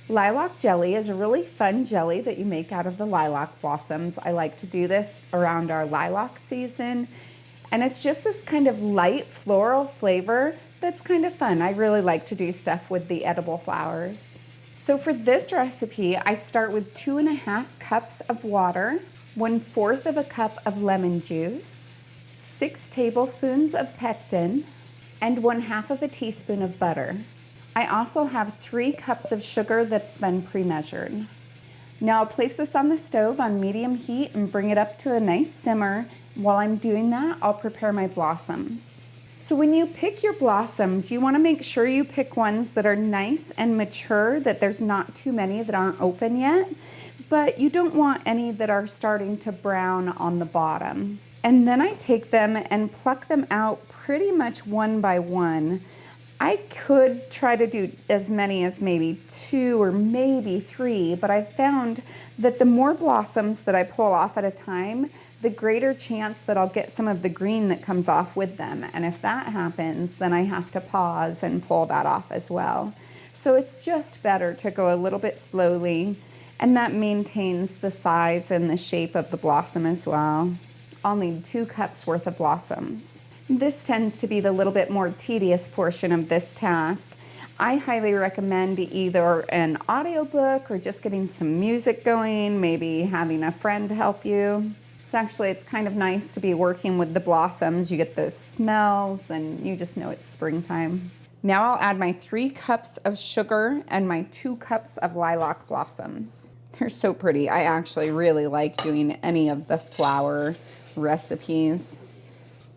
Lilac jelly is a really fun jelly that you make out of the lilac blossoms. I like to do this around our lilac season. And it's just this kind of light floral flavor that's kind of fun. I really like to do stuff with the edible flowers. So for this recipe, I start with 2.5 cups of water, 1/4 of a cup of lemon juice, 6 tablespoons of pectin, and 1/2 of a teaspoon of butter. I also have 3 cups of sugar that's been pre-measured. Now I'll place this on the stove on medium heat and bring it up to a nice simmer. While I'm doing that, I'll prepare my blossoms. So when you pick your blossoms, you want to make sure you pick ones that are nice and mature, that there's not too many that aren't open yet, but you don't want any that are starting to brown on the bottom. And then I take them and pluck them out pretty much one by one. I could try to do as many as maybe 2 or maybe 3, but I found that the more blossoms that I pull off at a time, the greater chance that I'll get some of the green that comes off with them. And if that happens, then I have to pause and pull that off as well. So it's just better to go a little bit slowly, and that maintains the size and the shape of the blossom as well. I'll need 2 cups worth of blossoms. This tends to be the little bit more tedious portion of this task. I highly recommend either an audiobook or just getting some music going, maybe having a friend help you. It's kind of nice to be working with the blossoms. You get those smells and you just know it's springtime. Now I'll add my 3 cups of sugar and my 2 cups of lilac blossoms. They're so pretty. I actually really like doing any of the flower recipes.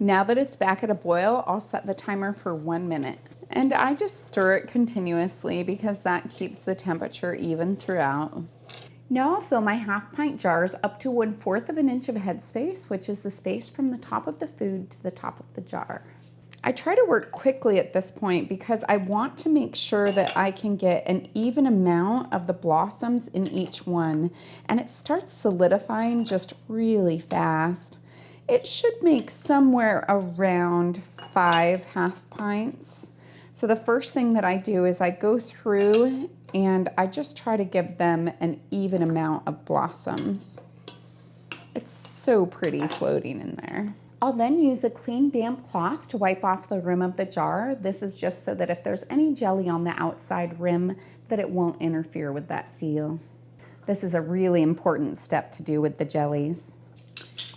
Now that it's back at a boil, I'll set the timer for 1 minute. And I just stir it continuously because that keeps the temperature even throughout. Now I'll fill my 1/2 pint jars up to 1/4 of an inch of headspace, which is the space from the top of the food to the top of the jar. I try to work quickly at this point because I want to make sure that I can get an even amount of the blossoms in each one, and it starts solidifying just really fast. It should make somewhere around 5 1/2 pints. So the first thing that I do is I go through and I just try to give them an even amount of blossoms. It's so pretty floating in there. I'll then use a clean damp cloth to wipe off the rim of the jar. This is just so that if there's any jelly on the outside rim, that it won't interfere with that seal. This is a really important step to do with the jellies.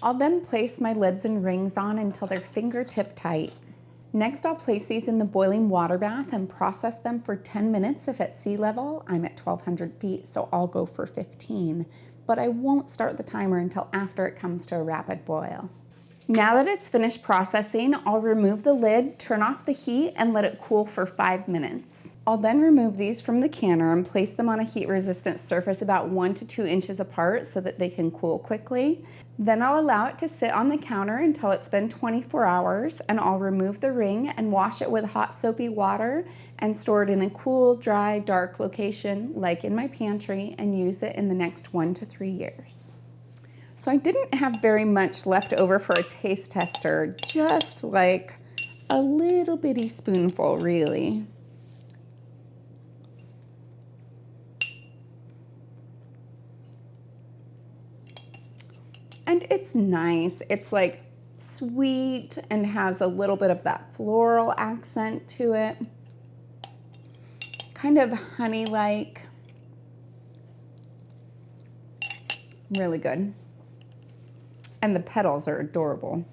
I'll then place my lids and rings on until they're fingertip tight. Next, I'll place these in the boiling water bath and process them for 10 minutes if at sea level. I'm at 1,200 feet, so I'll go for 15, but I won't start the timer until after it comes to a rapid boil. Now that it's finished processing, I'll remove the lid, turn off the heat, and let it cool for 5 minutes. I'll then remove these from the canner and place them on a heat-resistant surface about 1 to 2 inches apart so that they can cool quickly. Then I'll allow it to sit on the counter until it's been 24 hours, and I'll remove the ring and wash it with hot soapy water and store it in a cool, dry, dark location like in my pantry and use it in the next 1 to 3 years. So I didn't have very much left over for a taste tester, just like a little bitty spoonful, really. And it's nice. It's like sweet and has a little bit of that floral accent to it. Kind of honey-like. Really good. And the petals are adorable.